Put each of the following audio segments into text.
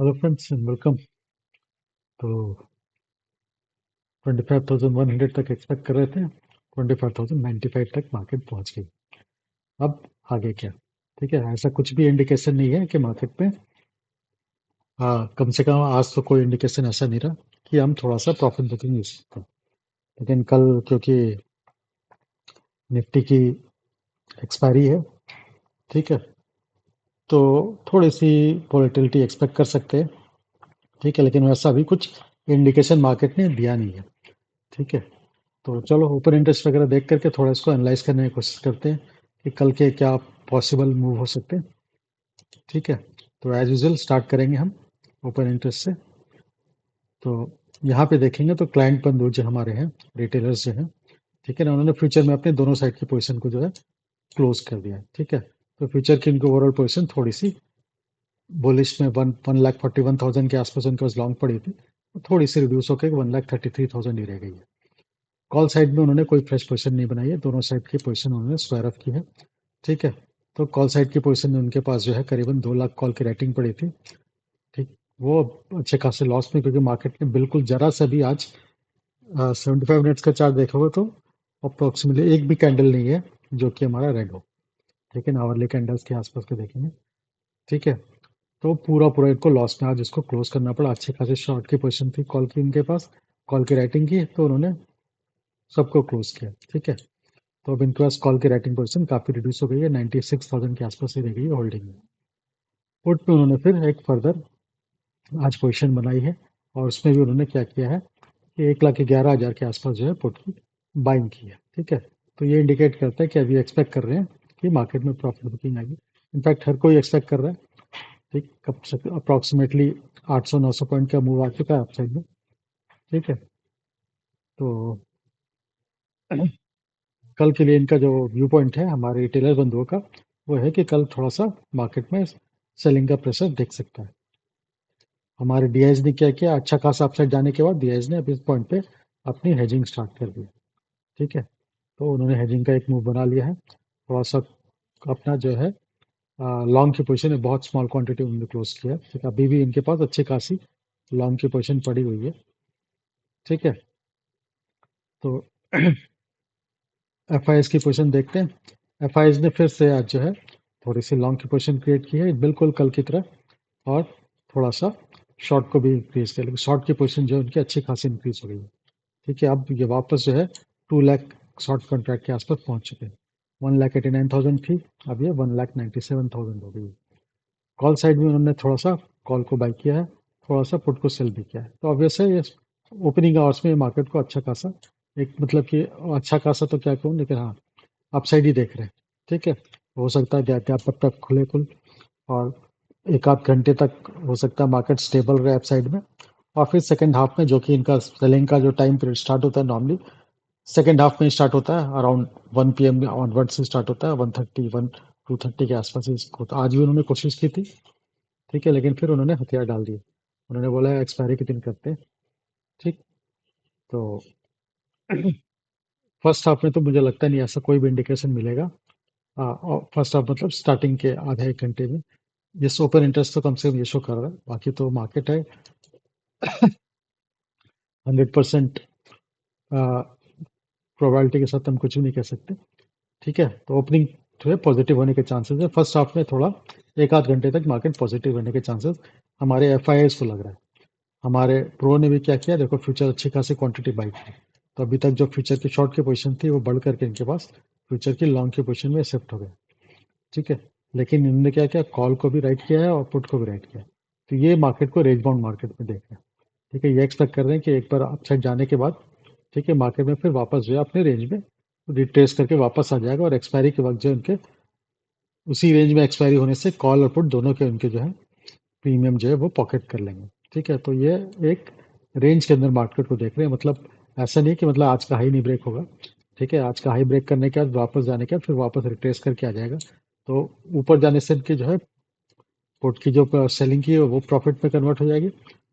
Hello friends and welcome. तो 25,100 तक expect कर रहे थे। 25,095 तक मार्केट पहुंच गई। अब आगे क्या? ठीक है, ऐसा कुछ भी इंडिकेशन नहीं है कि मार्केट में, कम से कम आज तो कोई इंडिकेशन ऐसा नहीं रहा कि हम थोड़ा सा प्रॉफिट बुकिंग ले सकते हैं। लेकिन कल क्योंकि निफ्टी की एक्सपायरी है, ठीक है, तो थोड़ी सी वॉलेटिलिटी एक्सपेक्ट कर सकते हैं। ठीक है, लेकिन वैसा अभी कुछ इंडिकेशन मार्केट ने दिया नहीं है। ठीक है, तो चलो ओपन इंटरेस्ट वगैरह देख करके थोड़ा इसको एनालाइज करने की कोशिश करते हैं कि कल के क्या पॉसिबल मूव हो सकते हैं। ठीक है, तो एज यूजुअल स्टार्ट करेंगे हम ओपन इंटरेस्ट से। तो यहाँ पे देखेंगे तो क्लाइंट बंधु जो हमारे हैं, रिटेलर्स जो हैं, ठीक है ना, उन्होंने फ्यूचर में अपने दोनों साइड की पोजीशन को जो है क्लोज कर दिया है। ठीक है, तो फ्यूचर की इनकी ओवरऑल पोजीशन थोड़ी सी बुलिश में 1,41,000 के आसपास उनके पास लॉन्ग पड़ी थी, तो थोड़ी सी रिड्यूस होकर 1,33,000 ही रह गई है। कॉल साइड में उन्होंने कोई फ्रेश पोजीशन नहीं बनाई है, दोनों साइड की पोजीशन उन्होंने स्क्वायर ऑफ की है। ठीक है, तो कॉल साइड की पोजीशन में उनके पास जो है करीबन 2 लाख कॉल की रेटिंग पड़ी थी। ठीक, वो अच्छे खासे लॉस में, क्योंकि मार्केट ने बिल्कुल जरा सा भी आज 75 मिनट्स का चार्ट देखोगे तो अप्रोक्सीमेटली एक भी कैंडल नहीं है जो कि हमारा रेड हो। ठीक है ना, आवरली कैंडल्स के आसपास के देखेंगे। ठीक है, तो पूरा पूरा इनको लॉस में आज इसको क्लोज करना पड़ा। अच्छे खासे शॉर्ट की पोजीशन थी कॉल की इनके पास, कॉल की राइटिंग की, तो उन्होंने सबको क्लोज किया। ठीक है, तो अब इनके पास कॉल की राइटिंग पोजीशन काफी रिड्यूस हो गई है, 96,000 के आसपास ही रह गई है होल्डिंग में। पुट में उन्होंने फिर एक फर्दर आज पोजीशन बनाई है, और उसमें भी उन्होंने क्या किया है कि 1,11,000 के आसपास जो है पुट की बाइंग की है। ठीक है, तो ये इंडिकेट करता है कि अभी एक्सपेक्ट कर रहे हैं कि मार्केट में प्रॉफिट बुकिंग आएगी। इनफैक्ट हर कोई एक्सपेक्ट कर रहा है। ठीक, कब से अप्रॉक्सीमेटली 800-900 पॉइंट का मूव आ चुका है अपसाइड में। ठीक है, तो कल के लिए इनका जो व्यू पॉइंट है हमारे रिटेलर बंधुओं का, वो है कि कल थोड़ा सा मार्केट में सेलिंग का प्रेशर दिख सकता है। हमारे डीआईज ने क्या किया, अच्छा खासा अपसाइड जाने के बाद डीआईज ने अभी इस पॉइंट पे अपनी हेजिंग स्टार्ट कर दी। ठीक है, तो उन्होंने हेजिंग का एक मूव बना लिया है। थोड़ा सा अपना जो है लॉन्ग की पोजीशन में बहुत स्मॉल क्वांटिटी उन्होंने क्लोज किया है। ठीक है, अभी भी इनके पास अच्छी खासी लॉन्ग की पोजीशन पड़ी हुई है। ठीक है, तो एफ की पोजीशन देखते हैं। एफ ने फिर से आज जो है थोड़ी सी लॉन्ग की पोजीशन क्रिएट की है, बिल्कुल कल की तरह, और थोड़ा सा शॉर्ट को भी इंक्रीज किया, लेकिन शॉर्ट की पोजीशन जो है उनकी अच्छी खासी इंक्रीज हो गई है। ठीक है, अब ये वापस जो है 2 लाख शॉर्ट कॉन्ट्रैक्ट के आसपास पहुंच चुके हैं। 1,89,000 थी, अब ये 1,97,000 हो गई है। कॉल साइड में उन्होंने थोड़ा सा कॉल को बाई किया है, थोड़ा सा पुट को सेल भी किया है। तो ऑब्वियस है ये ओपनिंग आवर्स में मार्केट को अच्छा खासा, एक मतलब कि अच्छा खासा तो क्या कहूँ, लेकिन हाँ, अपसाइड ही देख रहे हैं। ठीक है, हो सकता है गैप गैप तक खुले कुल, और एक आध घंटे तक हो सकता है मार्केट स्टेबल रहे अपसाइड में। और फिर सेकंड हाफ में, जो कि इनका सेलिंग का जो टाइम पीरियड स्टार्ट होता है नॉर्मली सेकंड हाफ में स्टार्ट होता है, अराउंड 1 PM ऑनवर्ड से स्टार्ट होता है, 1:30 2:30 के आसपास ही इसको, तो आज भी उन्होंने कोशिश की थी। ठीक है, लेकिन फिर उन्होंने हथियार डाल दिए। उन्होंने बोला एक्सपायरी के दिन करते हैं। ठीक, तो फर्स्ट हाफ में तो मुझे लगता नहीं ऐसा कोई भी इंडिकेशन मिलेगा। और फर्स्ट हाफ मतलब स्टार्टिंग के आधा एक घंटे में जिस ओपन इंटरेस्ट तो कम से कम ये शो कर रहा है, बाकी तो मार्केट है 100% प्रोबेबिलिटी के साथ हम कुछ भी नहीं कह सकते। ठीक है, तो ओपनिंग जो है पॉजिटिव होने के चांसेस है, फर्स्ट हाफ में थोड़ा एक आध घंटे तक मार्केट पॉजिटिव होने के चांसेस हमारे एफ को लग रहा है। हमारे प्रो ने भी क्या किया, देखो फ्यूचर अच्छी खासी क्वांटिटी बाई की, तो अभी तक जो फ्यूचर की शॉर्ट की पोजीशन थी वो बढ़ करके इनके पास फ्यूचर की लॉन्ग की पोजीशन में शिफ्ट हो गए। ठीक है, लेकिन इन्होंने क्या किया, कॉल को भी राइट किया है और पुट को भी राइट किया है। तो ये मार्केट को रेंज बाउंड मार्केट में देख रहे हैं। ठीक है, ये एक्सपेक्ट कर रहे हैं कि एक बार अपसाइड जाने के बाद, ठीक है, मार्केट में फिर वापस जो है अपने रेंज में रिट्रेस करके वापस आ जाएगा, और एक्सपायरी के वक्त जो है उनके उसी रेंज में एक्सपायरी होने से कॉल और पुट दोनों के उनके जो है प्रीमियम जो है वो पॉकेट कर लेंगे। ठीक है, तो ये एक रेंज के अंदर मार्केट को देख रहे हैं, मतलब ऐसा नहीं कि मतलब आज का हाई नहीं ब्रेक होगा। ठीक है, आज का हाई ब्रेक करने के बाद वापस जाने के बाद फिर वापस रिट्रेस करके आ जाएगा, तो ऊपर जाने से इनकी जो है पुट की जो सेलिंग की है वो प्रॉफिट में कन्वर्ट हो जाएगी।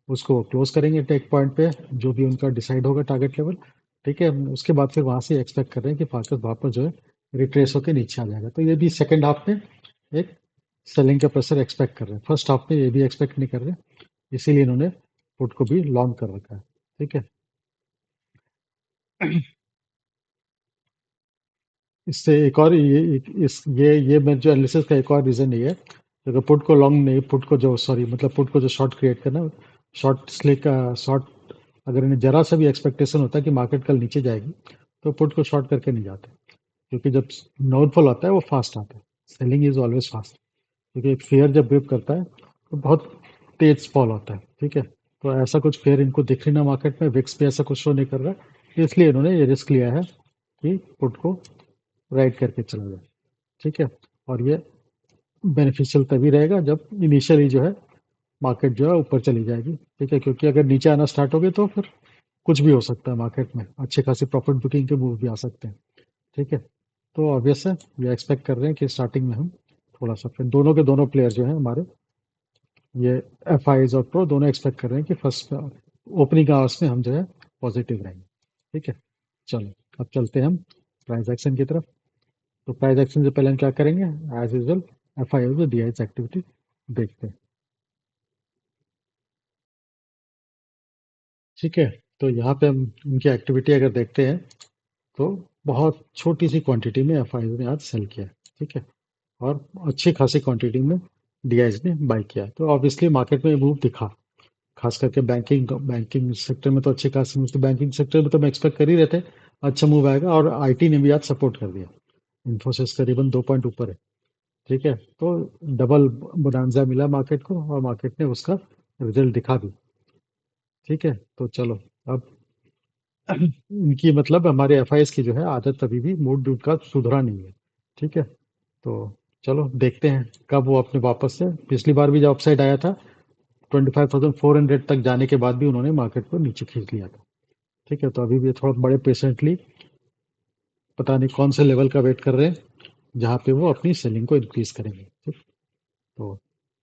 उसको वो क्लोज करेंगे टेक पॉइंट पे, जो भी उनका डिसाइड होगा टारगेट लेवल। ठीक है, उसके बाद फिर वहां से एक्सपेक्ट कर रहे हैं कि मार्केट वापस जो है रिट्रेस होकर नीचे आ जाएगा। तो ये भी सेकंड हाफ में एक सेलिंग का प्रेशर एक्सपेक्ट कर रहे हैं, फर्स्ट हाफ में ये भी एक्सपेक्ट नहीं कर रहे। इसीलिए इन्होंने पुट को भी लॉन्ग कर रखा है। ठीक है। इससे एक और ये मैं जो एनालिसिस का एक और रीजन ये है, अगर पुट को लॉन्ग नहीं, पुट को जो सॉरी मतलब पुट को जो शॉर्ट क्रिएट करना, शॉर्ट स्लिक का शॉर्ट, अगर इन्हें जरा सा भी एक्सपेक्टेशन होता है कि मार्केट कल नीचे जाएगी, तो पुट को शॉर्ट करके नहीं जाते, क्योंकि जब डाउनफॉल आता है वो फास्ट आता है। सेलिंग इज ऑलवेज फास्ट, क्योंकि एक फेयर जब ग्रिप करता है तो बहुत तेज फॉल होता है। ठीक है। तो ऐसा कुछ फेयर इनको दिख रही ना मार्केट में, विक्स भी ऐसा कुछ शो नहीं कर रहा है, इसलिए इन्होंने ये रिस्क लिया है कि पुट को राइट करके चला जाए। ठीक है। और ये बेनिफिशियल तभी रहेगा जब इनिशियली जो है मार्केट जो है ऊपर चली जाएगी। ठीक है, क्योंकि अगर नीचे आना स्टार्ट हो गई तो फिर कुछ भी हो सकता है मार्केट में, अच्छे खासी प्रॉफिट बुकिंग के मूव भी आ सकते हैं। ठीक है। तो ऑब्वियस है, ये एक्सपेक्ट कर रहे हैं कि स्टार्टिंग में हम थोड़ा सा, फिर दोनों के दोनों प्लेयर जो है हमारे, ये एफ आईज और प्रो दोनों एक्सपेक्ट कर रहे हैं कि फर्स्ट ओपनिंग आवर्स में हम जो है पॉजिटिव रहेंगे। ठीक है। चलो, अब चलते हैं हम प्राइस एक्शन की तरफ। तो प्राइस एक्शन से पहले हम क्या करेंगे, एज यूजल एफ आई और डी आई एक्टिविटी देखते हैं। ठीक है। तो यहाँ पे हम उनकी एक्टिविटी अगर देखते हैं, तो बहुत छोटी सी क्वांटिटी में एफ आई ने आज सेल किया है। ठीक है। और अच्छी खासी क्वांटिटी में डी आई ने बाई किया है। तो ऑब्वियसली मार्केट में मूव दिखा, खास करके बैंकिंग बैंकिंग सेक्टर में तो अच्छे खासे मूव, तो बैंकिंग सेक्टर में तो मैं एक्सपेक्ट कर ही रहे थे अच्छा मूव आएगा, और आईटी ने भी आज सपोर्ट कर दिया। इन्फोसिस करीबन 2 पॉइंट ऊपर है। ठीक है। तो डबल बोनांजा मिला मार्केट को, और मार्केट ने उसका रिजल्ट दिखा भी। ठीक है। तो चलो, अब इनकी मतलब हमारे एफ की जो है आदत अभी भी मूड डूड का सुधरा नहीं है। ठीक है। तो चलो देखते हैं कब वो अपने वापस से, पिछली बार भी जब अपसाइड आया था 25,400 तक जाने के बाद भी उन्होंने मार्केट को नीचे खींच लिया था। ठीक है। तो अभी भी थोड़ा बड़े पेशेंटली, पता नहीं कौन से लेवल का वेट कर रहे हैं जहाँ पे वो अपनी सेलिंग को इंक्रीज करेंगे। ठीक। तो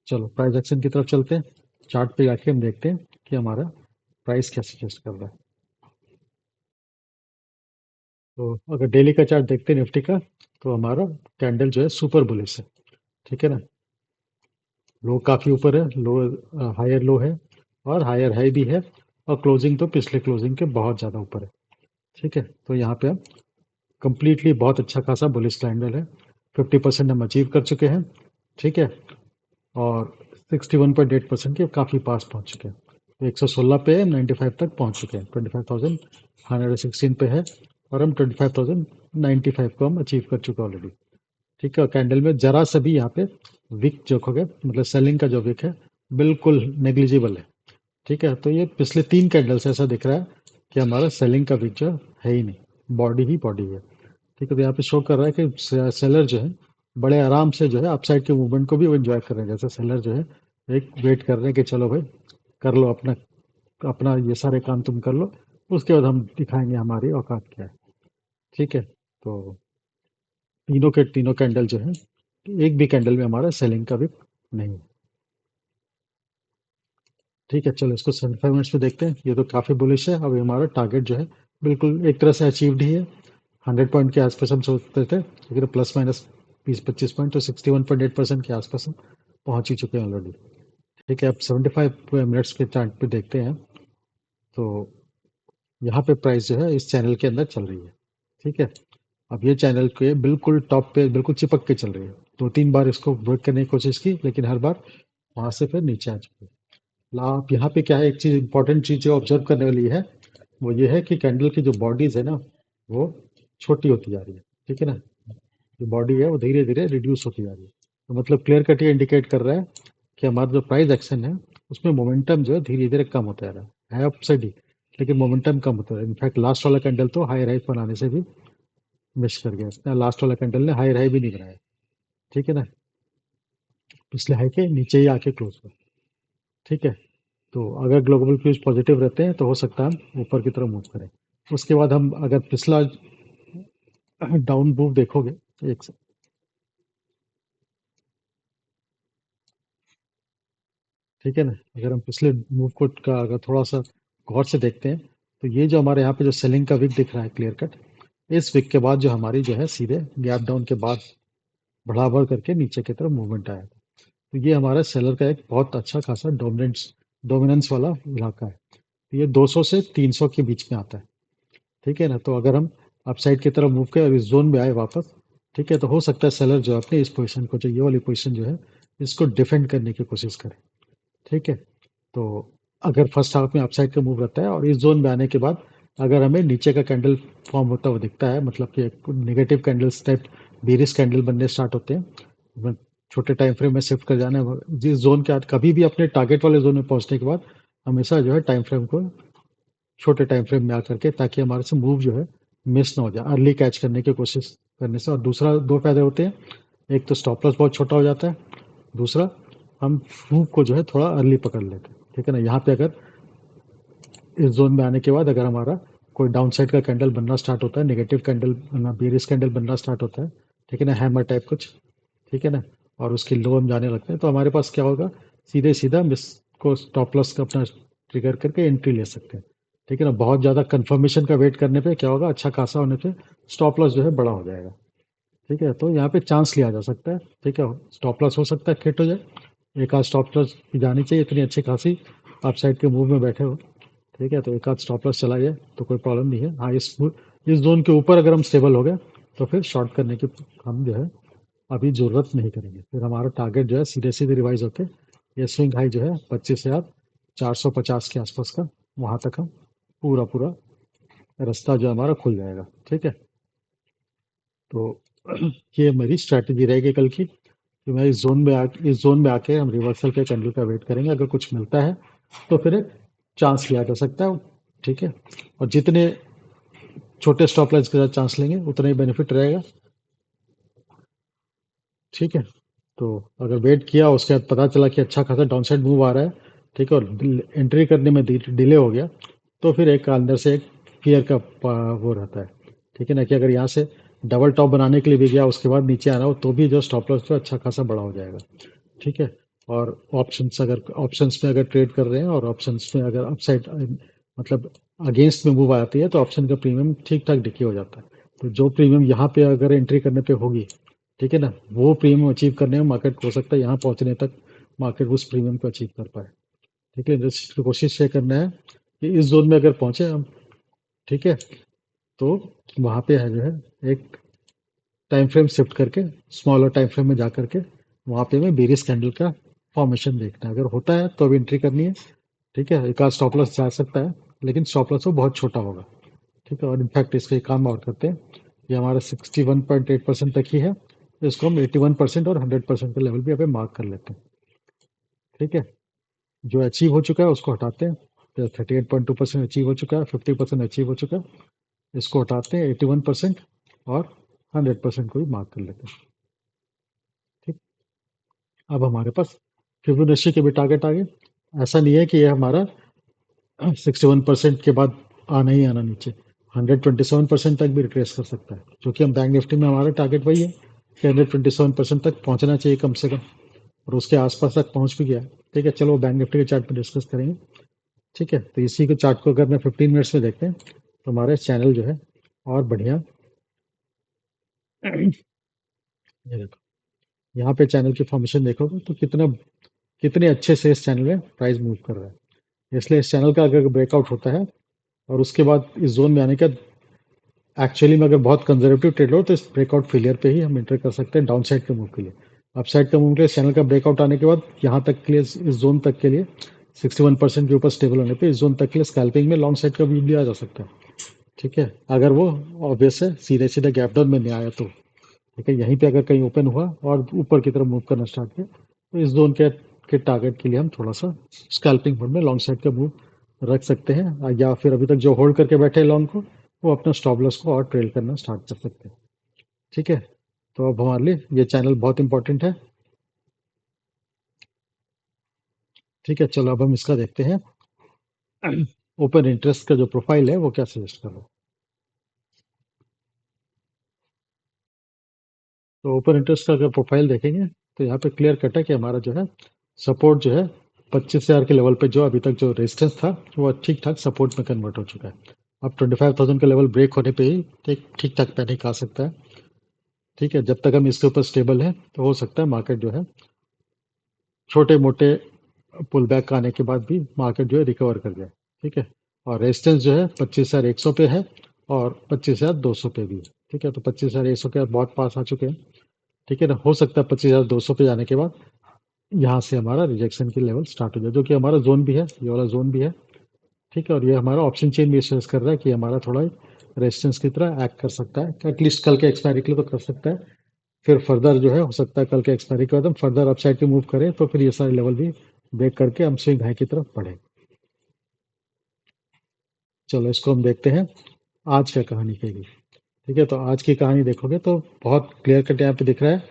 चलो प्राइस एक्शन की तरफ चलते हैं। चार्ट पे जाके हम देखते हैं कि हमारा प्राइस क्या सजेस्ट कर रहा है। तो अगर डेली का चार्ट देखते हैं निफ्टी का, तो हमारा कैंडल जो है सुपर बुलिश है। ठीक है ना। लो काफी ऊपर है, लो हायर लो है, और हायर हाई भी है, और क्लोजिंग तो पिछले क्लोजिंग के बहुत ज्यादा ऊपर है। ठीक है। तो यहाँ पे हम कंप्लीटली बहुत अच्छा खासा बुलिश कैंडल है, 50% हम अचीव कर चुके हैं। ठीक है। और 61.8% के काफ़ी पास पहुंच चुके हैं। तो 116 पे 95 तक पहुंच चुके हैं, 25,116 पे है, और हम 25,095 को हम अचीव कर चुके हैं ऑलरेडी। ठीक है। और कैंडल में जरा सा भी यहाँ पे विक जो हो गया, मतलब सेलिंग का जो विक है, बिल्कुल नेग्लिजिबल है। ठीक है। तो ये पिछले 3 कैंडल से ऐसा दिख रहा है कि हमारा सेलिंग का विक जो है ही नहीं, बॉडी ही बॉडी है। ठीक है। तो यहाँ पे शो कर रहा है कि सेलर जो है बड़े आराम से जो है अपसाइड के मूवमेंट को भी वो एंजॉय कर रहे हैं, जैसे सेलर जो है एक वेट कर रहे हैं कि चलो भाई कर लो अपना, अपना ये सारे काम तुम कर लो, उसके बाद हम दिखाएंगे हमारी औकात क्या है। ठीक है। तो तीनों के तीनों कैंडल जो है, एक भी कैंडल में हमारा सेलिंग का भी नहीं है। ठीक है। चलो इसको 75 मिनट्स में देखते हैं। ये तो काफ़ी बुलिश है। अब हमारा टारगेट जो है बिल्कुल एक तरह से अचीव्ड ही है। 100 पॉइंट के आसपास हम सोचते थे, लेकिन प्लस माइनस 20-25 पॉइंट, तो 61.8% के आसपास हम पहुंच ही चुके हैं ऑलरेडी। ठीक है। अब 75 मिनट्स के चार्ट पे देखते हैं। तो यहाँ पे प्राइस जो है इस चैनल के अंदर चल रही है। ठीक है। अब ये चैनल के बिल्कुल टॉप पे बिल्कुल चिपक के चल रही है। 2-3 बार इसको ब्रेक करने की कोशिश की, लेकिन हर बार वहां से फिर नीचे आ चुकी है। आप यहाँ पे क्या है, एक चीज इंपॉर्टेंट चीज जो ऑब्जर्व करने वाली है, वो ये है कि कैंडल की जो बॉडीज है ना, वो छोटी होती जा रही है। ठीक है ना। जो बॉडी है वो धीरे धीरे रिड्यूस होती जा रही है। तो मतलब क्लियर कट ये इंडिकेट कर रहा है कि हमारा जो प्राइस एक्शन है उसमें मोमेंटम जो है धीरे धीरे कम होता जा रहा है अपसाइड ही, लेकिन मोमेंटम कम होता है। इनफैक्ट लास्ट वाला कैंडल तो हाई राइज बनाने से भी मिस कर गया इसने, लास्ट वाला कैंडल ने हाई राई भी नहीं बनाया। ठीक है ना। पिछले हाई के नीचे ही आके क्लोज हुआ। ठीक है। तो अगर ग्लोबल क्यूज पॉजिटिव रहते हैं तो हो सकता है हम ऊपर की तरफ मूव करें। उसके बाद हम अगर पिछला डाउन मूव देखोगे, एक से, ठीक है ना, अगर हम पिछले मूव को का अगर थोड़ा सा गौर से देखते हैं, तो ये जो हमारे यहाँ पे जो सेलिंग का विक दिख रहा है क्लियर कट, इस विक के बाद जो हमारी जो है सीधे गैप डाउन के बाद बढ़ा बढ़ करके नीचे की तरफ मूवमेंट आया था। तो ये हमारा सेलर का एक बहुत अच्छा खासा डोमिनेंट डोमिनेंस वाला इलाका है। ये 200 से 300 के बीच में आता है। ठीक है ना, तो अगर हम अपसाइड की तरफ मूव करें और इस जोन में आए वापस, ठीक है, तो हो सकता है सेलर जो है अपने इस पोजीशन को, जो ये वाली पोजीशन जो है, इसको डिफेंड करने की कोशिश करे। ठीक है, तो अगर फर्स्ट हाफ में अपसाइड का मूव रहता है और इस जोन में आने के बाद अगर हमें नीचे का कैंडल फॉर्म होता हुआ दिखता है, मतलब कि negative candles type bearish candle बनने स्टार्ट होते हैं, छोटे टाइम फ्रेम में शिफ्ट कर जाना है जिस जोन के, कभी भी अपने टारगेट वाले जोन में पहुंचने के बाद हमेशा जो है टाइम फ्रेम को छोटे टाइम फ्रेम में आकर के, ताकि हमारे से मूव जो है मिस ना हो जाए, अर्ली कैच करने की कोशिश करने से। और दूसरा दो फायदे होते हैं, एक तो स्टॉप लॉस बहुत छोटा हो जाता है, दूसरा हम मूव को जो है थोड़ा अर्ली पकड़ लेते हैं। ठीक है ना, यहाँ पे अगर इस जोन में आने के बाद अगर हमारा कोई डाउन साइड का कैंडल बनना स्टार्ट होता है, नेगेटिव कैंडल बनना, बेरिश कैंडल बनना स्टार्ट होता है, ठीक है ना, हैमर टाइप कुछ, ठीक है ना, और उसकी लो हम जाने लगते हैं, तो हमारे पास क्या होगा, सीधे सीधा मिस को स्टॉप लॉस का अपना ट्रिगर करके एंट्री ले सकते हैं। ठीक है ना, बहुत ज़्यादा कंफर्मेशन का वेट करने पे क्या होगा, अच्छा खासा होने पे स्टॉप लॉस जो है बड़ा हो जाएगा। ठीक है, तो यहाँ पे चांस लिया जा सकता है। ठीक है, स्टॉप लॉस हो सकता है हिट हो जाए, एक आध स्टॉप लॉस की जानी चाहिए, इतनी अच्छी खासी आप साइड के मूव में बैठे हो। ठीक है, तो एक आध स्टॉप लॉस चला जाए तो कोई प्रॉब्लम नहीं है। हाँ, इस जोन के ऊपर अगर हम स्टेबल हो गए तो फिर शॉर्ट करने की हम जो है अभी ज़रूरत नहीं करेंगे। फिर हमारा टारगेट जो है सीधे सीधे रिवाइज होके ये स्विंग हाई जो है 25,450 के आसपास का, वहाँ तक हम पूरा पूरा रास्ता जो हमारा खुल जाएगा। ठीक है, तो ये मेरी स्ट्रैटेजी रहेगी कल की, कि मैं इस जोन में आके हम रिवर्सल के कैंडल का वेट करेंगे। अगर कुछ मिलता है तो फिर एक चांस लिया जा सकता है। ठीक है, और जितने छोटे स्टॉप लॉस के साथ चांस लेंगे उतना ही बेनिफिट रहेगा। ठीक है, तो अगर वेट किया उसके बाद पता चला कि अच्छा खासा डाउन साइड मूव आ रहा है, ठीक है, और एंट्री करने में डिले हो गया, तो फिर एक अंदर से एक फियर का वो रहता है। ठीक है ना, कि अगर यहाँ से डबल टॉप बनाने के लिए भी गया, उसके बाद नीचे आ रहा हो, तो भी जो स्टॉप लॉस जो अच्छा खासा बड़ा हो जाएगा। ठीक है, और ऑप्शंस में अगर ट्रेड कर रहे हैं और ऑप्शंस में अगर अपसाइड मतलब अगेंस्ट में मूव आती है, तो ऑप्शन का प्रीमियम ठीक ठाक डिके हो जाता है। तो जो प्रीमियम यहाँ पे अगर एंट्री करने पे होगी, ठीक है ना, वो प्रीमियम अचीव करने में मार्केट हो सकता है यहाँ पहुंचने तक मार्केट उस प्रीमियम को अचीव कर पाए। ठीक है, तो कोशिश ये करना है कि इस जोन में अगर पहुंचे हम, ठीक है, तो वहाँ पे है जो है एक टाइम फ्रेम शिफ्ट करके स्मॉलर टाइम फ्रेम में जा करके वहाँ पे हमें बेरिस कैंडल का फॉर्मेशन देखना है। अगर होता है तो अभी एंट्री करनी है। ठीक है, एक आध स्टॉप लॉस जा सकता है, लेकिन स्टॉप लॉस वो बहुत छोटा होगा। ठीक है, और इनफैक्ट इसका एक काम और करते हैं, ये हमारा 61.8% तक ही है, इसको हम 81% और 100% के लेवल भी यहाँ पे मार्क कर लेते हैं। ठीक है, जो अचीव हो चुका है उसको हटाते हैं, तो 38.2% अचीव हो चुका है, 50% अचीव हो चुका है, इसको हटाते हैं 81% और 100% को भी मार्क कर लेते हैं। ठीक, अब हमारे पास फिबोनाची के भी टारगेट आ गए। ऐसा नहीं है कि ये हमारा 61% के बाद आना ही आना नीचे, 127% तक भी रिट्रेस कर सकता है, क्योंकि हम बैंक निफ्टी में हमारा टारगेट वही है कि 127% तक पहुंचना चाहिए कम से कम, और उसके आसपास तक पहुंच भी गया। ठीक है, चलो बैंक निफ्टी के चार्ट में डिस्कस करेंगे। ठीक है, तो इसी के चार्ट को अगर मैं 15 मिनट्स में देखते हैं, तो हमारे चैनल जो है और बढ़िया, ये देखो, यहाँ पे चैनल की फॉर्मेशन देखोगे तो कितने अच्छे से इस चैनल में प्राइस मूव कर रहा है। इसलिए इस चैनल का अगर ब्रेकआउट होता है और उसके बाद इस जोन में आने का, एक्चुअली में अगर बहुत कंजर्वेटिव ट्रेड हो तो इस ब्रेकआउट फेलियर पे ही हम एंटर कर सकते हैं डाउन साइड के मूव के लिए। अप साइड के मूव के लिए चैनल का ब्रेकआउट आने के बाद यहाँ तक के लिए, इस जोन तक के लिए 61% के ऊपर स्टेबल होने पे इस जोन तक के लिए स्कैल्पिंग में लॉन्ग साइड का व्यू लिया जा सकता है। ठीक है, अगर वो ऑब्वियस है सीधे सीधे गैप डाउन में नहीं आया तो। ठीक है, यहीं पे अगर कहीं ओपन हुआ और ऊपर की तरफ मूव करना स्टार्ट किया, तो इस जोन के टारगेट के लिए हम थोड़ा सा स्कैल्पिंग मोड में लॉन्ग साइड का मूव रख सकते हैं, या फिर अभी तक जो होल्ड करके बैठे हैं लॉन्ग को, वो अपना स्टॉप लॉस को और ट्रेल करना स्टार्ट कर सकते हैं। ठीक है, तो अब हमारे लिए ये चैनल बहुत इंपॉर्टेंट है। ठीक है, चलो अब हम इसका देखते हैं ओपन इंटरेस्ट का जो प्रोफाइल है वो क्या सजेस्ट कर रहा है। तो ओपन इंटरेस्ट का अगर प्रोफाइल देखेंगे, तो यहाँ पे क्लियर कट है कि हमारा जो है सपोर्ट जो है 25,000 के लेवल पे, जो अभी तक जो रेजिस्टेंस था वो ठीक ठाक सपोर्ट में कन्वर्ट हो चुका है। अब 25,000 का लेवल ब्रेक होने पे ही एक ठीक ठाक पैनिक आ सकता है। ठीक है, जब तक हम इसके ऊपर स्टेबल है तो हो सकता है मार्केट जो है छोटे मोटे पुल बैक आने के बाद भी मार्केट जो है रिकवर कर जाए। ठीक है, और रेजिस्टेंस जो है 25,100 पे है और 25,200 पे भी है। ठीक है, तो 25,100 के बहुत पास आ चुके हैं। ठीक है ना, हो सकता है 25,200 पे जाने के बाद यहाँ से हमारा रिजेक्शन की लेवल स्टार्ट हो जाए, जो कि हमारा जोन भी है, ये वाला जोन भी है। ठीक है, और ये हमारा ऑप्शन चेन भी सजेस्ट कर रहा है कि हमारा थोड़ा रेजिस्टेंस की तरह एक्ट कर सकता है, एटलीस्ट कल के एक्सपायरी के लिए तो कर सकता है। फिर फर्दर जो है हो सकता है कल के एक्सपायरी के बाद हम फर्दर अपसाइड पे मूव करें, तो फिर ये सारे लेवल भी ब्रेक करके हम स्विंग हाई की तरफ बढ़े। चलो इसको हम देखते हैं आज क्या कहानी कहेगी। ठीक है, तो आज की कहानी देखोगे तो बहुत क्लियर कट यहाँ पे दिख रहा है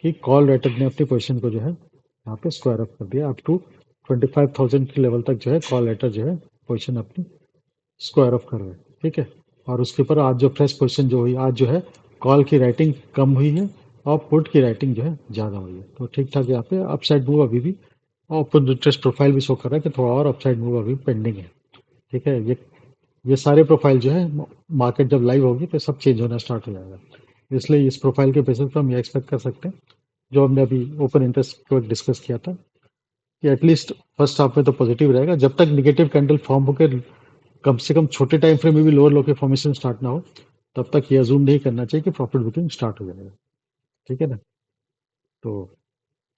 कि कॉल राइटर ने अपनी पोजीशन को जो है यहाँ पे स्क्वायर अप कर दिया, अप टू 25,000 के लेवल तक जो है कॉल राइटर जो है पोजीशन अपनी स्क्वायर अप कर रहे हैं। ठीक है, और उसके ऊपर आज जो फ्रेश पोजीशन जो हुई, आज जो है कॉल की राइटिंग कम हुई है और पुट की राइटिंग जो है ज़्यादा हुई है। तो ठीक ठाक यहाँ पे अपसाइड मूव अभी भी, और ओपन इंटरेस्ट प्रोफाइल भी शो कर रहा है कि थोड़ा और अपसाइड मूव अभी पेंडिंग है। ठीक है, ये सारे प्रोफाइल जो है मार्केट जब लाइव होगी तो सब चेंज होना स्टार्ट हो जाएगा। इसलिए इस प्रोफाइल के बेसिस पर हम ये एक्सपेक्ट कर सकते हैं, जो हमने अभी ओपन इंटरेस्ट को डिस्कस किया था, कि एटलीस्ट फर्स्ट हाफ में तो पॉजिटिव रहेगा। जब तक निगेटिव कैंडल फॉर्म होकर कम से कम छोटे टाइम फ्रेम में भी लोअर लो के फॉर्मेशन स्टार्ट ना हो, तब तक ये अजूम नहीं करना चाहिए कि प्रॉफिट बुकिंग स्टार्ट हो जाएगा। ठीक है ना, तो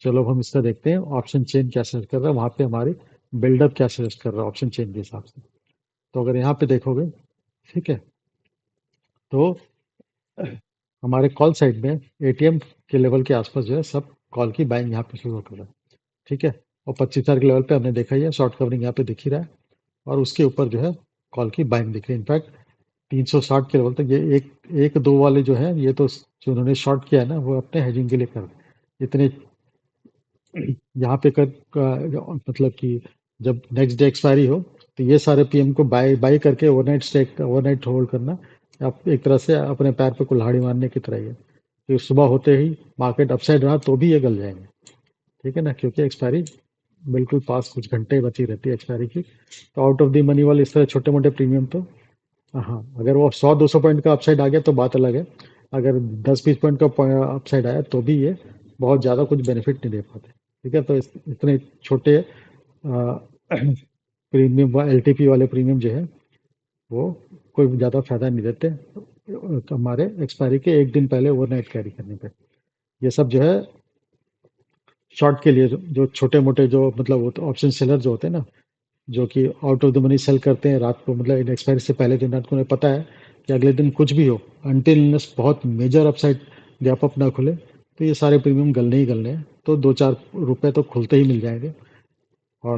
चलो अब हम इसका देखते हैं ऑप्शन चेन क्या सजेस्ट कर रहा है, वहां पे हमारी बिल्डअप क्या सजेस्ट कर रहा है ऑप्शन चेन के हिसाब से। तो अगर यहाँ पे देखोगे, ठीक है, तो हमारे कॉल साइड में एटीएम के लेवल के आसपास जो है सब कॉल की बाइंग यहाँ पे शुरू कर रहा है। ठीक है, और 25,000 के लेवल पे हमने देखा ही है, शॉर्ट कवरिंग यहाँ पे दिख ही रहा है, और उसके ऊपर जो है कॉल की बाइंग दिख रही है। इनफैक्ट 360 के लेवल तक ये एक एक दो वाले जो है, ये तो जो उन्होंने शॉर्ट किया है ना, वो अपने हेजिंग के लिए कर रहे हैं। इतने यहाँ पे मतलब कि जब नेक्स्ट डे एक्सपायरी हो, तो ये सारे पीएम को बाय बाय करके ओवरनाइट होल्ड करना आप एक तरह से अपने पैर पे कुल्हाड़ी मारने की तरह ही है। तो सुबह होते ही मार्केट अपसाइड रहा तो भी ये गल जाएंगे। ठीक है ना, क्योंकि एक्सपायरी बिल्कुल पास, कुछ घंटे बची रहती है एक्सपायरी की। तो आउट ऑफ द मनी वाले इस तरह छोटे मोटे प्रीमियम तो, हाँ, अगर वो 100-200 पॉइंट का अपसाइड आ गया तो बात अलग है। अगर 10-20 पॉइंट का अपसाइड आया तो भी ये बहुत ज़्यादा कुछ बेनिफिट नहीं दे पाते। ठीक है, तो इतने छोटे प्रीमियम एलटीपी वाले प्रीमियम जो है वो कोई ज़्यादा फायदा नहीं देते हमारे एक्सपायरी के एक दिन पहले ओवरनाइट कैरी करने पे। ये सब जो है शॉर्ट के लिए, जो छोटे मोटे जो मतलब ऑप्शन सेलर जो होते हैं ना, जो कि out of the money sell करते हैं रात को, मतलब एक्सपायरी से पहले दिन रात को, उन्हें पता है कि अगले दिन कुछ भी हो, अनटिल बहुत मेजर अपसाइड गैप अप ना खुले, तो ये सारे प्रीमियम गलने ही गलने हैं। तो 2-4 रुपए तो खुलते ही मिल जाएंगे, और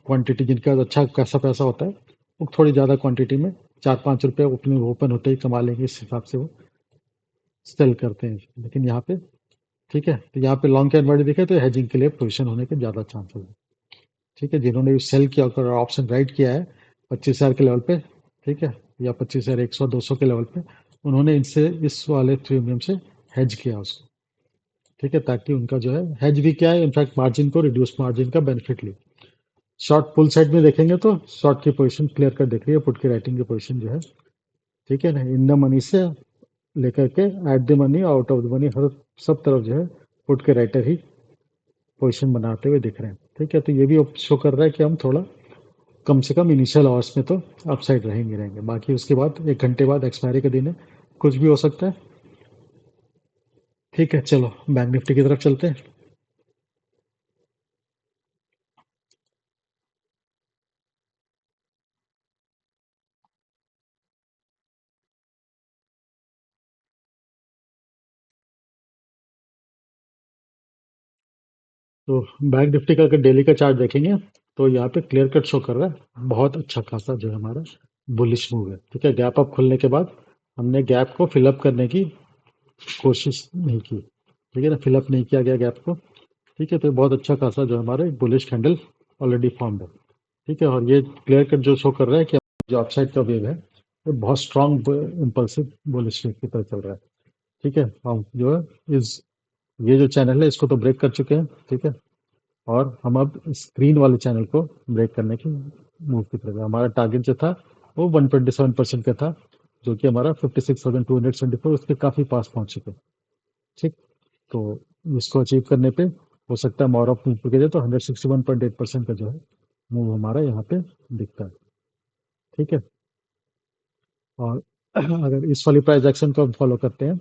क्वांटिटी जिनका अच्छा खासा पैसा होता है, वो थोड़ी ज़्यादा क्वांटिटी में 4-5 रुपए ओपनिंग ओपन होते ही कमा लेंगे, इस हिसाब से वो सेल करते हैं। लेकिन यहाँ पे, ठीक है, तो यहाँ पे लॉन्ग कैन वर्ड दिखे तो हेजिंग के लिए पोजिशन होने के ज़्यादा चांसेस है। ठीक है, जिन्होंने भी सेल किया और ऑप्शन राइट किया है 25,000 के लेवल पे, ठीक है, या 25,100-200 के लेवल पे, उन्होंने इनसे इस वाले प्रीमियम से हेज किया उसको। ठीक है, ताकि उनका जो है हेज भी क्या है, इनफैक्ट मार्जिन को, रिड्यूस मार्जिन का बेनिफिट ले। शॉर्ट पुल साइड में देखेंगे तो शॉर्ट की पोजीशन क्लियर कर दिख रही है, पुट की राइटिंग की पोजीशन जो है, ठीक है ना, इन द मनी से लेकर के at the money, out of the money, हर सब तरफ जो है पुट के राइटर ही पोजीशन बनाते हुए दिख रहे हैं। ठीक है, तो ये भी शो कर रहा है कि हम थोड़ा कम से कम इनिशियल आवर्स में तो अपसाइड रहेंगे। बाकी उसके बाद 1 घंटे बाद एक्सपायरी का दिन है, कुछ भी हो सकता है। ठीक है, चलो बैंक निफ्टी की तरफ चलते हैं। तो बैंक निफ्टी का अगर डेली का चार्ट देखेंगे, तो यहाँ पे क्लियर कट शो कर रहा है बहुत अच्छा खासा जो है हमारा बुलिश मूव है। ठीक है, गैप अप खुलने के बाद हमने गैप को फिलअप करने की कोशिश नहीं की। ठीक है ना, फिलअप नहीं किया गया गैप को। ठीक है, तो बहुत अच्छा खासा जो हमारा बुलिश कैंडल ऑलरेडी फॉर्म है। ठीक है, और ये क्लियर कट जो शो कर रहा है कि जो अपसाइड का वेव है, वो बहुत स्ट्रांग इम्पल्सिव बुलिश की तरह चल रहा है। ठीक है, हम जो है इस ये जो चैनल है इसको तो ब्रेक कर चुके हैं। ठीक है, और हम अब स्क्रीन वाले चैनल को ब्रेक करने की मूव की तरफ, हमारा टारगेट जो था वो 127% का था, जो कि हमारा 56,274 उसके काफ़ी पास पहुंच चुके हैं। ठीक, तो इसको अचीव करने पे हो सकता है मोर ऑफ मूव के जाए तो 161.8% का जो है मूव हमारा यहाँ पे दिखता है। ठीक है। और अगर इस वाली प्राइस एक्शन को हम फॉलो करते हैं,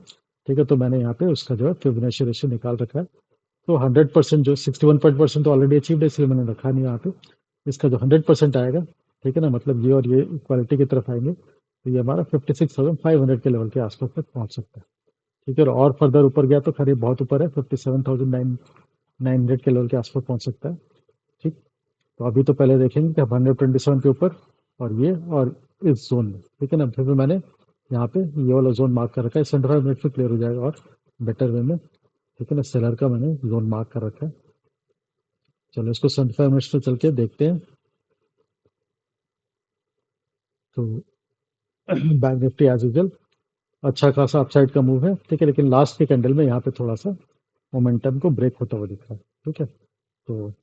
ठीक है, तो मैंने यहाँ पे उसका जो है फिबोनाची रेशियो निकाल रखा है। तो 100% जो 61% तो ऑलरेडी अचीव्ड है, इसलिए मैंने रखा नहीं यहाँ पे। इसका जो 100% आएगा, ठीक है ना, मतलब ये और ये इक्वालिटी की तरफ आएंगे, तो ये हमारा 56,500 के लेवल के आसपास तक पहुंच सकता है। ठीक है, और फर्दर ऊपर गया तो खैर ये बहुत ऊपर है, 57,900 के लेवल के आसपास पहुंच सकता है। ठीक। तो अभी तो पहले देखेंगे कि 127 के ऊपर और ये और इस जोन में, ठीक है ना, फिर भी मैंने यहाँ पे ये वाला जोन मार्क कर रखा है, 75 मिनट में क्लियर हो जाएगा और बेटर वे में। ठीक है ना, सेलर का मैंने जोन मार्क कर रखा है। चलो इसको 75 मिनट्स पे चल के देखते हैं। तो बैंक निफ्टी एज यूजल अच्छा खासा अपसाइड का मूव है, ठीक है, लेकिन लास्ट के कैंडल में यहाँ पे थोड़ा सा मोमेंटम को ब्रेक होता हुआ दिख रहा है। ठीक है। तो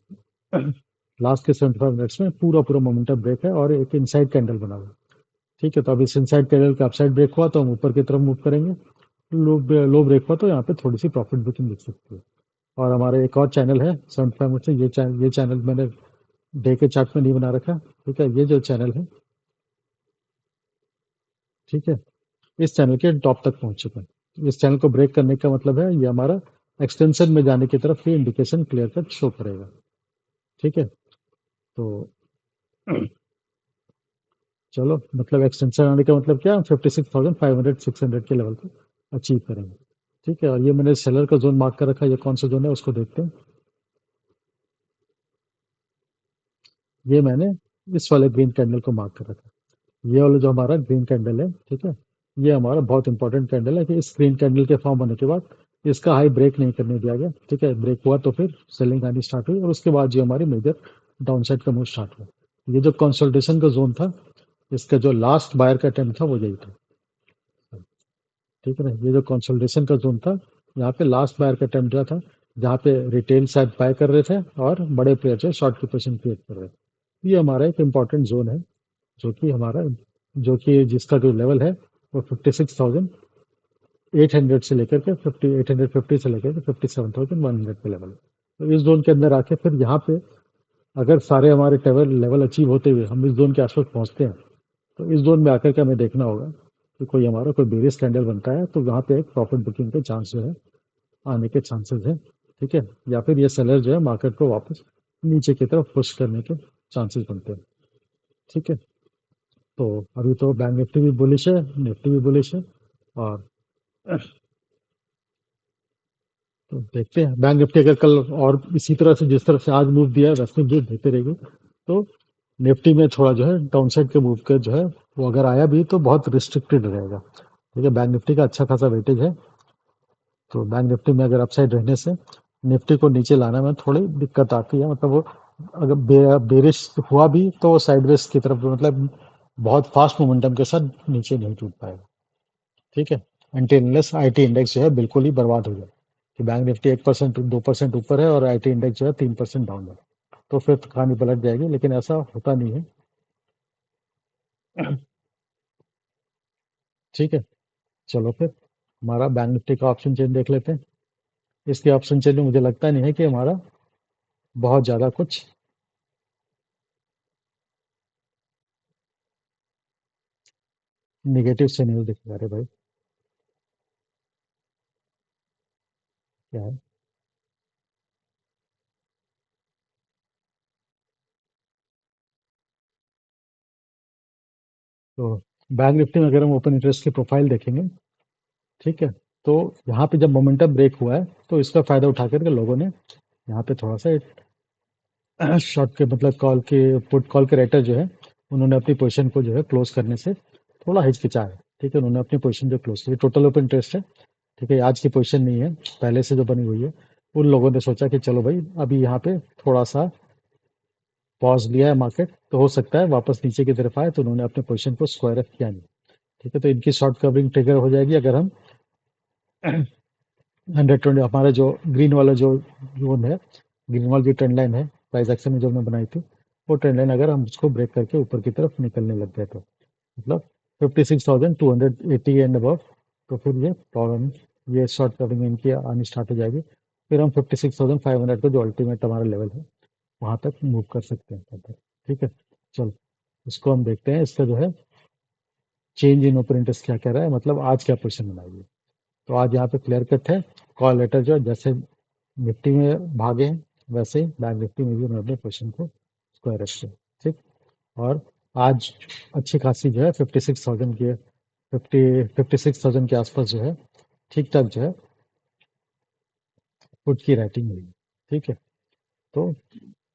लास्ट के 75 मिनट्स में पूरा पूरा मोमेंटम ब्रेक है और एक इनसाइड कैंडल बना हुआ है। ठीक है, तो अब इस इनसाइड कैंडल का अपसाइड ब्रेक हुआ तो हम ऊपर की तरफ मूव करेंगे। लो लो ब्रेक हुआ तो यहाँ पे थोड़ी सी प्रॉफिट बुकिंग दिख सकती है। और हमारा एक और चैनल है 75 मिनट से, ये चैनल मैंने डे के चार्ट में नहीं बना रखा। ठीक है, ये जो चैनल है, ठीक है, इस चैनल के टॉप तक पहुंच चुका है। इस चैनल को ब्रेक करने का मतलब है ये हमारा एक्सटेंशन में जाने की तरफ ये इंडिकेशन क्लियर कट शो करेगा। ठीक है। तो चलो, मतलब एक्सटेंशन आने का मतलब क्या, हम 56,500 600 के लेवल को अचीव करेंगे। ठीक है, और ये मैंने सेलर का जोन मार्क कर रखा है, ये कौन सा जोन है उसको देखते हैं। ये मैंने इस वाले ग्रीन कैंडल को मार्क कर रखा है, ये वाला जो हमारा ग्रीन कैंडल है। ठीक है, ये हमारा बहुत इंपॉर्टेंट कैंडल है कि इस ग्रीन कैंडल के फॉर्म होने के बाद इसका हाई ब्रेक नहीं करने दिया गया। ठीक है, ब्रेक हुआ तो फिर सेलिंग आनी स्टार्ट हुई और उसके बाद जो हमारी मेजर डाउन साइड का मूव स्टार्ट हुआ। ये जो कंसोलिडेशन का जोन था, इसका जो लास्ट बायर का अटेम्प्ट था वो यही था। ठीक है ना, ये जो कंसोलिडेशन का जोन था, यहाँ पे लास्ट बायर का अटेम्प्ट था, जहाँ पे रिटेल शायद बाय कर रहे थे और बड़े प्लेयर जो शॉर्ट की पोजीशन क्रिएट कर रहे थे। ये हमारा एक इम्पॉर्टेंट जोन है, जो कि हमारा, जो कि जिसका जो लेवल है वो 56,800 से लेकर के 850 से लेकर के 57,100 के लेवल है। तो इस जोन के अंदर आके फिर यहाँ पे अगर सारे हमारे लेवल लेवल अचीव होते हुए हम इस जोन के आसपास पहुंचते हैं, तो इस जोन में आकर के हमें देखना होगा कि कोई हमारा कोई बेरियस कैंडल बनता है, तो वहाँ पे एक प्रॉफिट बुकिंग के चांस जो है आने के चांसेस है। ठीक है, या फिर ये सेलर जो है मार्केट को वापस नीचे की तरफ पुश करने के चांसेस बनते हैं। ठीक है। तो अभी तो बैंक निफ्टी भी बुलिश है, निफ्टी भी बुलिश है। और तो देखते हैं बैंक निफ्टी अगर कल और इसी तरह से जिस तरह से आज मूव दिया है वैसे मूव देते रहेगी, तो निफ्टी में थोड़ा जो है डाउन साइड के मूव के जो है वो अगर आया भी तो बहुत रिस्ट्रिक्टेड रहेगा। ठीक है, बैंक निफ्टी का अच्छा खासा वेटेज है। तो बैंक निफ्टी में अगर अपसाइड रहने से निफ्टी को नीचे लाने में थोड़ी दिक्कत आती है, मतलब वो अगर बेरिश हुआ भी तो वो साइडवेज की तरफ, मतलब बहुत फास्ट मोमेंटम के साथ नीचे नहीं टूट पाएगा। ठीक है, अनटिल आईटी इंडेक्स जो है बिल्कुल ही बर्बाद हो जाए, कि बैंक निफ्टी 1% 2% ऊपर है और आईटी इंडेक्स जो है 3% डाउन है, तो फिर तो कहानी पलट जाएगी, लेकिन ऐसा होता नहीं है। ठीक है। चलो फिर हमारा बैंक निफ्टी का ऑप्शन चेन देख लेते हैं। इसके ऑप्शन चेन में मुझे लगता नहीं है कि हमारा बहुत ज़्यादा कुछ निगेटिव सिग्नल दिख रहा है भाई। क्या है? तो बैंक निफ्टी में अगर हम ओपन इंटरेस्ट की प्रोफाइल देखेंगे, ठीक है, तो यहाँ पे जब मोमेंटम ब्रेक हुआ है तो इसका फायदा उठा करके लोगों ने यहाँ पे थोड़ा सा शॉर्ट के, मतलब कॉल के, पुट कॉल के रेटर जो है, उन्होंने अपनी पोजीशन को जो है क्लोज करने से थोड़ा हिचकिचाया। ठीक है, उन्होंने अपनी पोजीशन जो क्लोज की, टोटल ओपन इंटरेस्ट है, ठीक है, आज की पोजीशन नहीं है, पहले से जो बनी हुई है। उन लोगों ने सोचा कि चलो भाई अभी यहाँ पे थोड़ा सा पॉज लिया है मार्केट, तो हो सकता है वापस नीचे की तरफ आए, तो उन्होंने अपने पोजीशन को स्क्वायर अप किया नहीं। ठीक है, तो इनकी शॉर्ट कवरिंग ट्रिगर हो जाएगी अगर हम 120, हमारा जो ग्रीन वाला जो जोन है, ग्रीन वाला जो ट्रेंड लाइन है प्राइस एक्शन में जो हमने बनाई थी, वो ट्रेंड लाइन अगर हम उसको ब्रेक करके ऊपर की तरफ निकलने लग गए, तो मतलब 56,280 एंड अबव, तो फिर ये प्रॉब्लम, ये शॉर्ट कवरिंग इनकी आनी स्टार्ट हो जाएगी। फिर हम 56,500 का जो अल्टीमेट हमारा लेवल है वहां तक मूव कर सकते हैं तब तक। ठीक है, चलो इसको हम देखते हैं। इसका जो है चेंज इन ओपन इंटरेस्ट क्या कह रहा है, मतलब आज क्या पोजिशन बनाएगी। तो आज यहाँ पे क्लियर कट है, कॉल लेटर जो है जैसे निफ्टी में भागे हैं वैसे ही बैंक निफ्टी में भी उन्होंने अपने पोजिशन को स्क्वायर रखे। ठीक, और आज अच्छी खासी जो है 56,000 के 56,000 के आसपास जो है ठीक ठाक जो है पुट की राइटिंग हुई। ठीक है, तो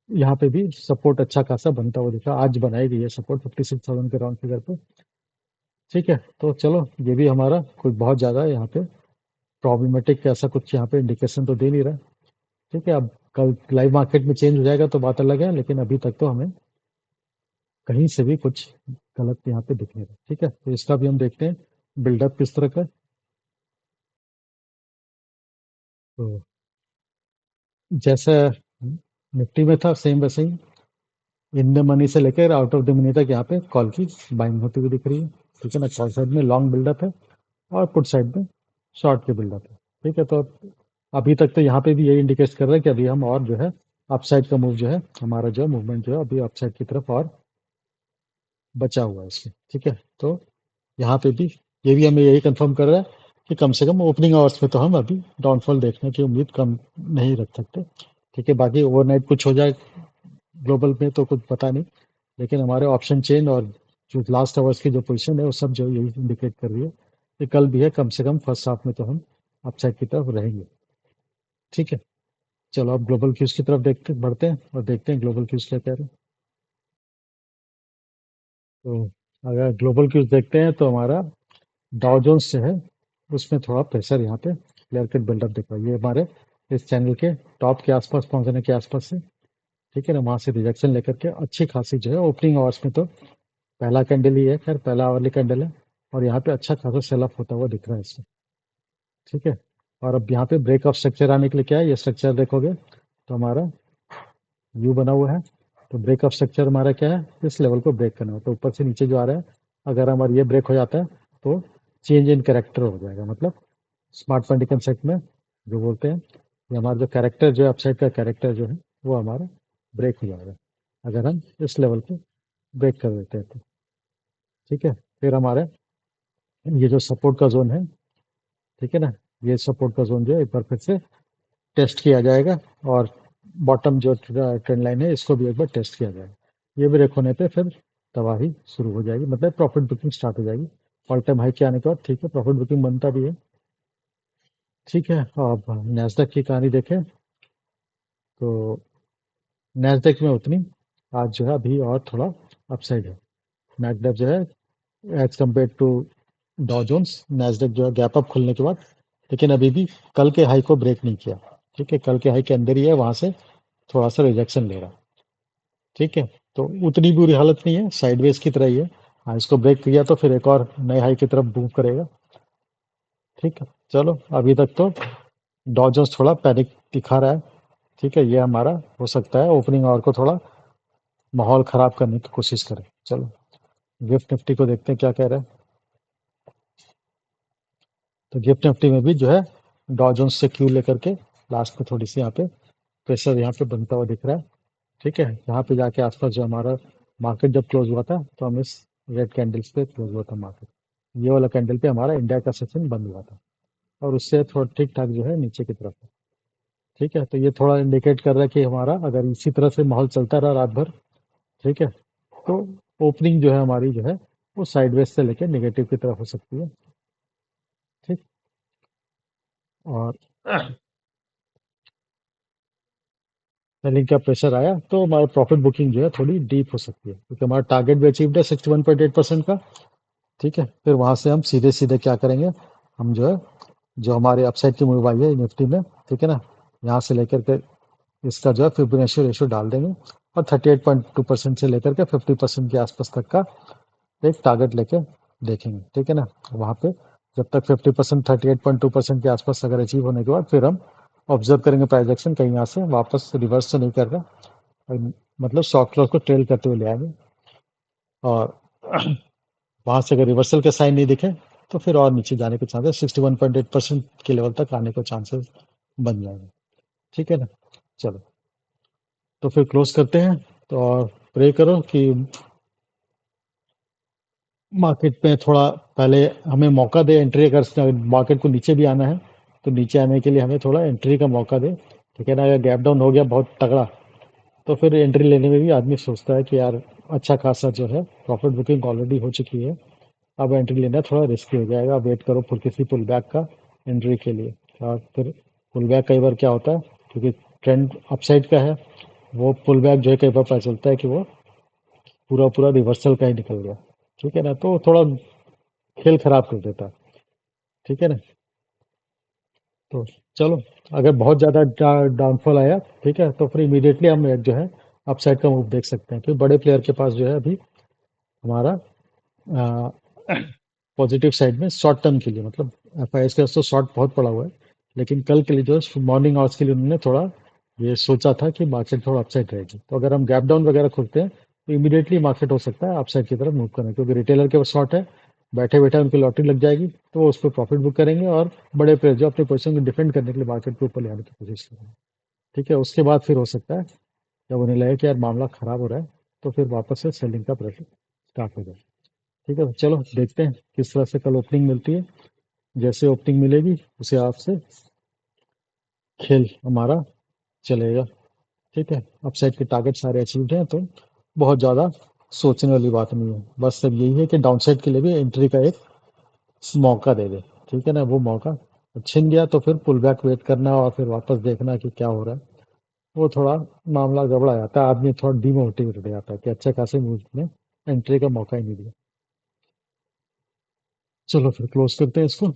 यहाँ पे भी सपोर्ट अच्छा खासा बनता हुआ दिखा, आज बनाई गई है सपोर्ट 56,000 के राउंड फिगर पे। ठीक है, तो चलो ये भी हमारा कोई बहुत ज़्यादा यहाँ पे प्रॉब्लमेटिक ऐसा कुछ यहाँ पे इंडिकेशन तो दे नहीं रहा। ठीक है, अब कल लाइव मार्केट में चेंज हो जाएगा तो बात अलग है, लेकिन अभी तक तो हमें कहीं से भी कुछ गलत यहाँ पे दिख नहीं रहा। ठीक है, तो इसका भी हम देखते हैं बिल्डअप किस तरह का। तो जैसा निफ्टी में था सेम वैसे ही इन द मनी से लेकर आउट ऑफ द मनी तक यहाँ पे कॉल की बाइंग होती हुई दिख रही है। ठीक है ना, कॉल साइड में लॉन्ग बिल्डअप है और पुट साइड में शॉर्ट के बिल्डअप है। ठीक है, तो अभी तक तो यहाँ पे भी यही इंडिकेट कर रहा है कि अभी हम और जो है अपसाइड का मूव जो है हमारा जो मूवमेंट जो है अभी अपसाइड की तरफ और बचा हुआ है इसमें। ठीक है, तो यहाँ पे भी ये भी हमें यही कंफर्म कर रहा है कि कम से कम ओपनिंग आवर्स में तो हम अभी डाउनफॉल देखने की उम्मीद कम नहीं रख सकते। ठीक है, बाकी ओवरनाइट कुछ हो जाए ग्लोबल में तो कुछ पता नहीं, लेकिन हमारे ऑप्शन चेन और जो लास्ट आवर्स की जो पोजीशन है वो सब जो यही इंडिकेट कर रही है कि कल भी है कम से कम फर्स्ट हाफ में तो हम अपसाइड की तरफ रहेंगे। ठीक है, चलो अब ग्लोबल क्यूज की तरफ देखते बढ़ते हैं और देखते हैं ग्लोबल क्यूज क्या कह रहे हैं। तो अगर ग्लोबल क्यूज देखते हैं तो हमारा डाउ जोन्स जो है उसमें थोड़ा प्रेशर यहाँ पे क्लियर कट बिल्डअप दिख रहा है। ये हमारे इस चैनल के टॉप के आसपास पहुंचने के आसपास से। ठीक है ना, वहां से रिजेक्शन लेकर के अच्छी खासी जो है ओपनिंग आवर्स में तो पहला कैंडल ही है, खैर पहला वाली कैंडल है और यहाँ पे अच्छा खासा सेल ऑफ होता हुआ दिख रहा है इसमें। ठीक है, और अब यहाँ पे ब्रेक ऑफ स्ट्रक्चर आने के लिए क्या है, ये स्ट्रक्चर देखोगे तो हमारा यू बना हुआ है। तो ब्रेक ऑफ स्ट्रक्चर हमारा क्या है, इस लेवल को ब्रेक करना है। तो ऊपर से नीचे जो आ रहा है अगर हमारा ये ब्रेक हो जाता है तो चेंज इन कैरेक्टर हो जाएगा, मतलब स्मार्ट फंड कंसेप्ट में जो बोलते हैं कि हमारा जो कैरेक्टर जो है अपसाइड का कैरेक्टर जो है वो हमारा ब्रेक हो जाएगा अगर हम इस लेवल पे ब्रेक कर देते हैं तो। ठीक है, फिर हमारे ये जो सपोर्ट का जोन है, ठीक है ना, ये सपोर्ट का जोन जो है एक बार फिर से टेस्ट किया जाएगा और बॉटम जो ट्रेंड लाइन है इसको भी एक बार टेस्ट किया जाएगा। ये ब्रेक होने पे फिर तबाही शुरू हो जाएगी, मतलब प्रॉफिट बुकिंग स्टार्ट हो जाएगी ऑल टाइम हाई के आने के बाद। ठीक है, प्रॉफिट बुकिंग बनता भी है। ठीक है, अब नैस्डैक की कहानी देखें तो नैस्डैक में उतनी आज जो है अभी और थोड़ा अपसाइड है। नैस्डैक जो है एज कम्पेयर टू डॉ जोन्स, नैस्डैक जो है गैप अप खुलने के बाद लेकिन अभी भी कल के हाई को ब्रेक नहीं किया। ठीक है, कल के हाई के अंदर ही है, वहां से थोड़ा सा रिजेक्शन ले रहा है। ठीक है, तो उतनी बुरी हालत नहीं है, साइडवेज की तरह ही है। हाँ, इसको ब्रेक किया तो फिर एक और नए हाई की तरफ मूव करेगा। ठीक है, चलो अभी तक तो डॉ जोन्स थोड़ा पैनिक दिखा रहा है। ठीक है, ये हमारा हो सकता है ओपनिंग आवर को थोड़ा माहौल खराब करने की कोशिश करे। चलो गिफ्ट निफ्टी को देखते हैं क्या कह रहा है। तो गिफ्ट निफ्टी में भी जो है डॉ जोन्स से क्यू लेकर के लास्ट में थोड़ी सी यहाँ पे प्रेशर यहाँ पे बनता हुआ दिख रहा है। ठीक है, यहाँ पे जाके आसपास जो हमारा मार्केट जब क्लोज हुआ था तो हम इस रेड कैंडल्स पे क्लोज हुआ था मार्केट। ये वाला कैंडल पे हमारा इंडिया का सेशन बंद हुआ था और उससे थोड़ा ठीक ठाक जो है नीचे की तरफ है। ठीक है, तो ये थोड़ा इंडिकेट कर रहा है कि हमारा अगर इसी तरह से माहौल चलता रहा रात भर, ठीक है, तो ओपनिंग जो है हमारी जो है वो साइडवेज से लेकर नेगेटिव की तरफ हो सकती है। ठीक, और सेलिंग का प्रेशर आया तो हमारा प्रॉफिट बुकिंग जो है थोड़ी डीप हो सकती है क्योंकि हमारा टारगेट भी अचीव्ड है 61.8% का। ठीक है, फिर वहां से हम सीधे सीधे क्या करेंगे, हम जो है जो हमारे अपसाइड की मूव आई है निफ्टी में, ठीक है ना, यहाँ से लेकर के इसका जो है फिबोनाची रेशियो डाल देंगे और 38.2% से लेकर के 50% के आसपास तक का एक टारगेट लेके देखेंगे। ठीक है ना, वहाँ पे जब तक 50% 38.2% के आसपास अगर अचीव होने के बाद फिर हम ऑब्जर्व करेंगे प्राइस एक्शन कहीं यहाँ से वापस रिवर्स तो नहीं कर रहा, मतलब शॉर्ट क्लॉज को ट्रेल करते हुए ले आएंगे और वहां से अगर रिवर्सल के साइन नहीं दिखे तो फिर और नीचे जाने के चांसेस 61.8% के लेवल तक आने के चांसेस बन जाएंगे। ठीक है ना। चलो, तो फिर क्लोज करते हैं। तो और प्रे करो कि मार्केट में थोड़ा पहले हमें मौका दे एंट्री, अगर मार्केट को नीचे भी आना है तो नीचे आने के लिए हमें थोड़ा एंट्री का मौका दे। ठीक है ना। अगर गैप डाउन हो गया बहुत तगड़ा, तो फिर एंट्री लेने में भी आदमी सोचता है कि यार अच्छा खासा जो है प्रॉफिट बुकिंग ऑलरेडी हो चुकी है, अब एंट्री लेना थोड़ा रिस्की हो जाएगा, वेट करो फिर किसी पुल बैक का एंट्री के लिए। और फिर पुल बैक कई बार क्या होता है, क्योंकि ट्रेंड अपसाइड का है, वो पुल बैक जो है कई बार पता चलता है कि वो पूरा पूरा रिवर्सल का ही निकल गया। ठीक है ना। तो थोड़ा खेल खराब कर देता है। ठीक है ना। तो चलो, अगर बहुत ज़्यादा डाउनफॉल आया, ठीक है, तो फिर इमीडिएटली हम एक जो है अपसाइड का मूव देख सकते हैं, क्योंकि बड़े प्लेयर के पास जो है अभी हमारा पॉजिटिव साइड में शॉर्ट टर्म के लिए, मतलब एफ आई एस का तो शॉर्ट बहुत पड़ा हुआ है, लेकिन कल के लिए जो है मॉर्निंग आवर्स के लिए उन्होंने थोड़ा ये सोचा था कि मार्केट थोड़ा अपसाइड रहेगी। तो अगर हम गैप डाउन वगैरह खुलते हैं तो इमीडिएटली मार्केट हो सकता है अपसाइड की तरफ मूव करना, क्योंकि रिटेलर के पास शॉर्ट है, बैठे बैठे उनकी लॉटरी लग जाएगी, तो वो उस पर प्रॉफिट बुक करेंगे और बड़े प्लेयर जो अपने पोजिशन को डिफेंड करने के लिए मार्केट के ऊपर ले आने की कोशिश करेंगे। ठीक है। उसके बाद फिर हो सकता है जब उन्हें लगे कि यार मामला खराब हो रहा है, तो फिर वापस से सेलिंग का प्रेशर स्टार्ट हो जाए। ठीक है। तो चलो देखते हैं किस तरह से कल ओपनिंग मिलती है। जैसे ओपनिंग मिलेगी उसे आपसे खेल हमारा चलेगा। ठीक है। अपसाइड के टारगेट सारे अचीव्ड हैं, तो बहुत ज़्यादा सोचने वाली बात नहीं है। बस सब यही है कि डाउनसाइड के लिए भी एंट्री का एक मौका दे दे। ठीक है ना। वो मौका छिन गया तो फिर पुल बैक वेट करना और फिर वापस देखना कि क्या हो रहा है, वो थोड़ा मामला गड़बड़ा जाता है, आदमी थोड़ा डिमोटिवेटेड हो जाता है कि अच्छे खासे मूव में एंट्री का मौका ही नहीं दिया। चलो फिर क्लोज करते हैं इसको।